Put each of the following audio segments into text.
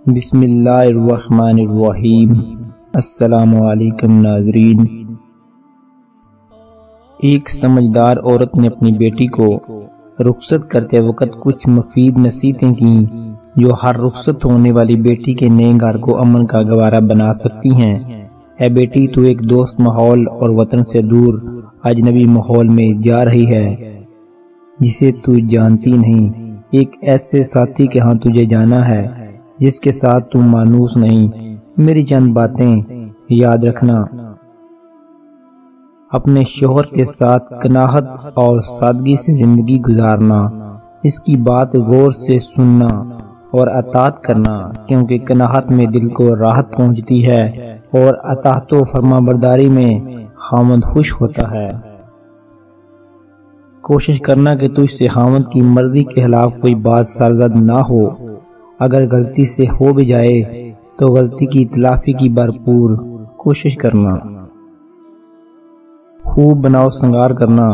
بسم اللہ الرحمن الرحیم۔ السلام علیکم ناظرین۔ ایک سمجھدار عورت نے اپنی بیٹی کو رخصت کرتے وقت کچھ مفید نصیحتیں کی جو ہر رخصت ہونے والی بیٹی کے نئے گھر کو امن کا گوارا بنا سکتی ہیں۔ اے بیٹی، تو ایک دوست ماحول اور وطن سے دور اجنبی ماحول میں جا رہی ہے جسے تو جانتی نہیں، ایک ایسے ساتھی کے ہاں تجھے جانا ہے جس کے ساتھ تم مانوس نہیں۔ میری چند باتیں یاد رکھنا۔ اپنے شوہر کے ساتھ قناعت اور سادگی سے زندگی گزارنا، اس کی بات غور سے سننا اور اطاعت کرنا، کیونکہ قناعت میں دل کو راحت پہنچتی ہے اور اطاعت و فرما برداری میں خاوند خوش ہوتا ہے۔ کوشش کرنا کہ تجھ سے خاوند کی مرضی کے خلاف کوئی بات سرزد نہ ہو۔ اگر غلطی سے ہو بھی جائے تو غلطی کی تلافی کی بھرپور کوشش کرنا۔ خوب بناؤ سنگار کرنا،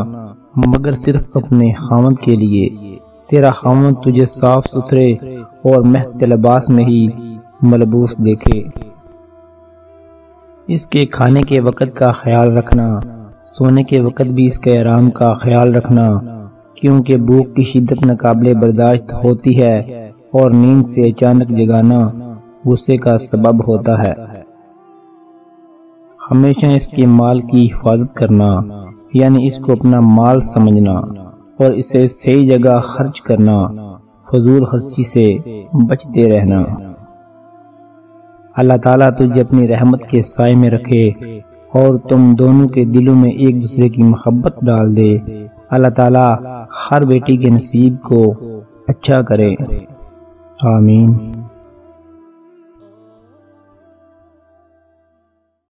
مگر صرف اپنے خاوند کے لیے۔ تیرا خاوند تجھے صاف ستھرے اور مہک لباس میں ہی ملبوس دیکھے۔ اس کے کھانے کے وقت کا خیال رکھنا، سونے کے وقت بھی اس کے آرام کا خیال رکھنا، کیونکہ بھوک کی شدت ناقابل برداشت ہوتی ہے اور نیند سے اچانک جگانا غصے کا سبب ہوتا ہے۔ ہمیشہ اس کے مال کی حفاظت کرنا، یعنی اس کو اپنا مال سمجھنا اور اسے صحیح جگہ خرچ کرنا، فضول خرچی سے بچتے رہنا۔ اللہ تعالیٰ تجھے اپنی رحمت کے سائے میں رکھے اور تم دونوں کے دلوں میں ایک دوسرے کی محبت ڈال دے۔ اللہ تعالیٰ ہر بیٹی کے نصیب کو اچھا کرے، آمین۔